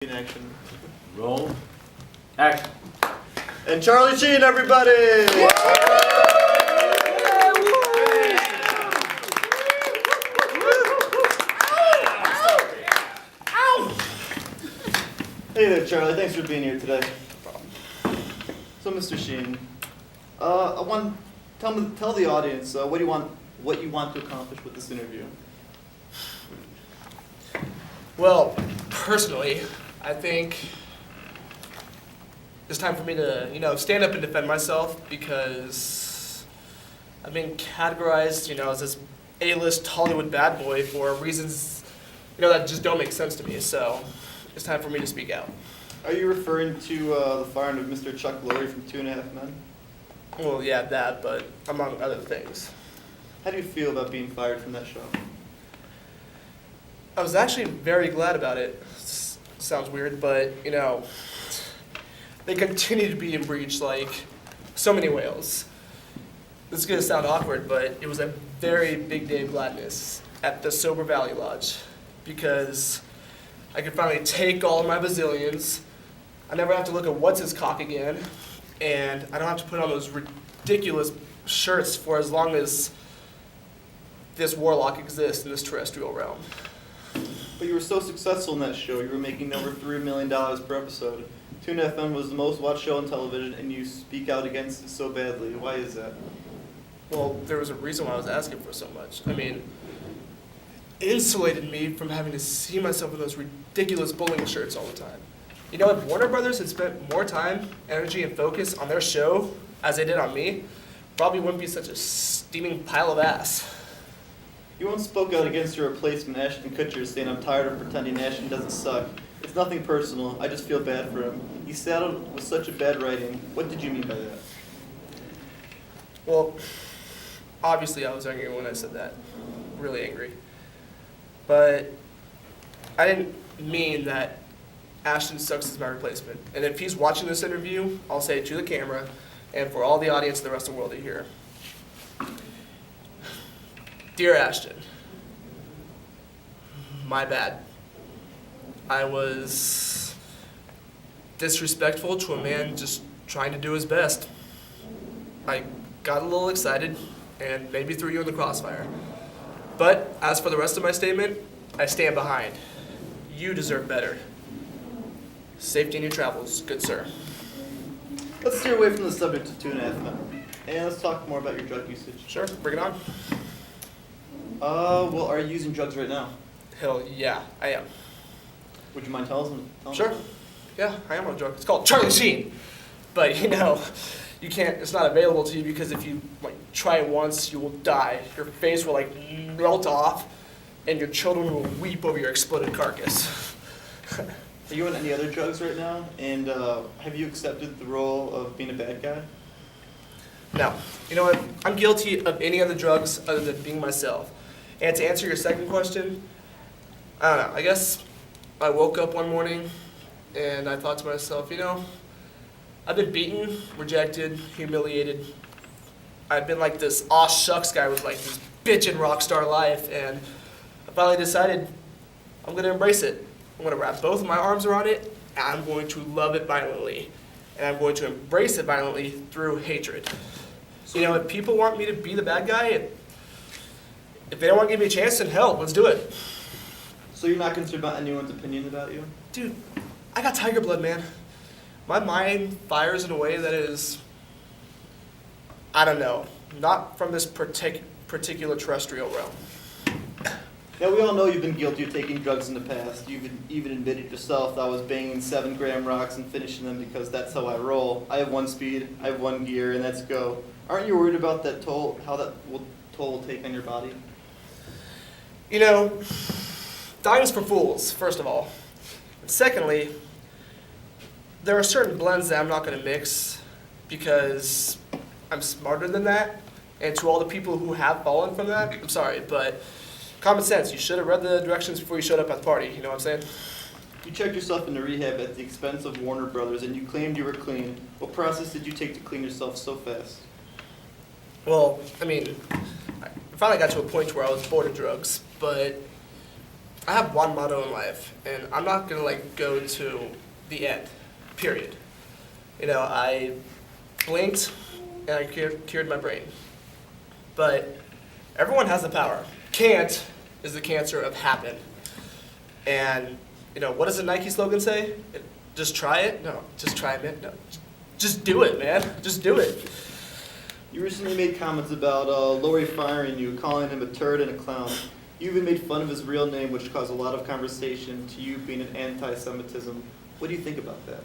In action. Roll. Action. And Charlie Sheen, everybody! Hey there, Charlie. Thanks for being here today. So, Mr. Sheen, tell the audience what you want to accomplish with this interview. Well, personally, I think it's time for me to, stand up and defend myself because I've been categorized, as this A-list Hollywood bad boy for reasons, that just don't make sense to me. So it's time for me to speak out. Are you referring to the firing of Mr. Chuck Lorre from 2.5 Men? Well, yeah, that, but among other things. How do you feel about being fired from that show? I was actually very glad about it. Sounds weird, but, they continue to be in breach like so many whales. This is going to sound awkward, but it was a very big day of gladness at the Sober Valley Lodge because I could finally take all of my bazillions. I never have to look at what's his cock again, and I don't have to put on those ridiculous shirts for as long as this warlock exists in this terrestrial realm. But you were so successful in that show. You were making over $3 million per episode. 2.5 Men was the most watched show on television, and you speak out against it so badly. Why is that? Well, there was a reason why I was asking for so much. It insulated me from having to see myself in those ridiculous bowling shirts all the time. If Warner Brothers had spent more time, energy, and focus on their show as they did on me, probably wouldn't be such a steaming pile of ass. You once spoke out against your replacement, Ashton Kutcher, saying, "I'm tired of pretending Ashton doesn't suck. It's nothing personal. I just feel bad for him. He saddled with such a bad writing." What did you mean by that? Well, obviously I was angry when I said that. Really angry. But I didn't mean that Ashton sucks as my replacement. And if he's watching this interview, I'll say it to the camera and for all the audience and the rest of the world to hear. Dear Ashton, my bad. I was disrespectful to a man just trying to do his best. I got a little excited and maybe threw you in the crossfire. But as for the rest of my statement, I stand behind. You deserve better. Safety in your travels, good sir. Let's steer away from the subject of 2.5 Men. And let's talk more about your drug usage. Sure, bring it on. Well, are you using drugs right now? Hell yeah, I am. Would you mind telling Sure. us? Yeah, I am on a drug. It's called Charlie Sheen. But you can't, it's not available to you because if you try it once, you will die. Your face will melt off and your children will weep over your exploded carcass. Are you on any other drugs right now? And have you accepted the role of being a bad guy? No. You know what? I'm guilty of any other drugs other than being myself. And to answer your second question, I don't know. I guess I woke up one morning and I thought to myself, I've been beaten, rejected, humiliated. I've been like this aw shucks guy with this bitchin' rock star life, and I finally decided I'm gonna embrace it. I'm gonna wrap both of my arms around it, and I'm going to love it violently. And I'm going to embrace it violently through hatred. So, if people want me to be the bad guy, if they don't want to give me a chance, then hell, let's do it. So you're not concerned about anyone's opinion about you? Dude, I got tiger blood, man. My mind fires in a way that is, I don't know, not from this particular terrestrial realm. Now, we all know you've been guilty of taking drugs in the past. You've even admitted yourself that I was banging 7-gram rocks and finishing them because that's how I roll. I have one speed, I have one gear, and let's go. Aren't you worried about that toll, how that toll will take on your body? Dying's for fools, first of all. And secondly, there are certain blends that I'm not going to mix because I'm smarter than that. And to all the people who have fallen from that, I'm sorry, but common sense. You should have read the directions before you showed up at the party. You know what I'm saying? You checked yourself into rehab at the expense of Warner Brothers, and you claimed you were clean. What process did you take to clean yourself so fast? Well, I finally got to a point where I was bored of drugs, but I have one motto in life, and I'm not gonna like go to the end, period. You know, I blinked and I cured my brain. But everyone has the power. Can't is the cancer of happen. And, you know, what does the Nike slogan say? Just try it? No, just try it, man. No, just do it, man. Just do it. You recently made comments about Lori firing you, calling him a turd and a clown. You even made fun of his real name, which caused a lot of conversation to you being an anti-Semitism. What do you think about that?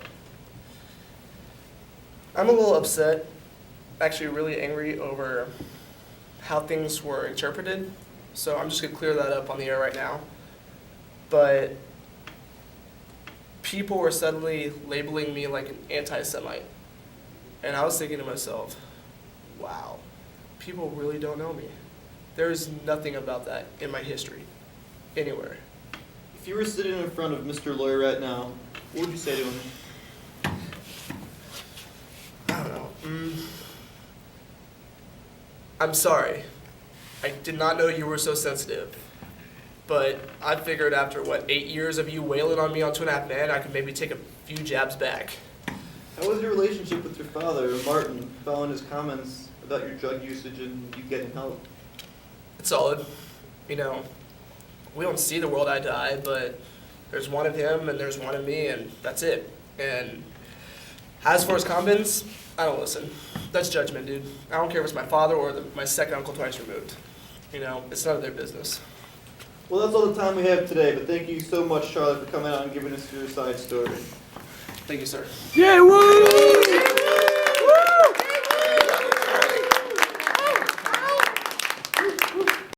I'm a little upset, actually really angry over how things were interpreted. So I'm just gonna clear that up on the air right now. But people were suddenly labeling me like an anti-Semite. And I was thinking to myself, wow, people really don't know me. There's nothing about that in my history, anywhere. If you were sitting in front of Mr. Lawyer right now, what would you say to him? I don't know. I'm sorry. I did not know you were so sensitive. But I figured after, 8 years of you wailing on me on 2.5 Men, I could maybe take a few jabs back. How was your relationship with your father, Martin, following his comments about your drug usage and you getting help? It's solid. You know, we don't see the world eye to eye, but there's one of him and there's one of me, and that's it. And as for his comments, I don't listen. That's judgment, dude. I don't care if it's my father or my second uncle twice removed. You know, it's none of their business. Well, that's all the time we have today, but thank you so much, Charlotte, for coming out and giving us your side story. Thank you, sir. Yeah, woo!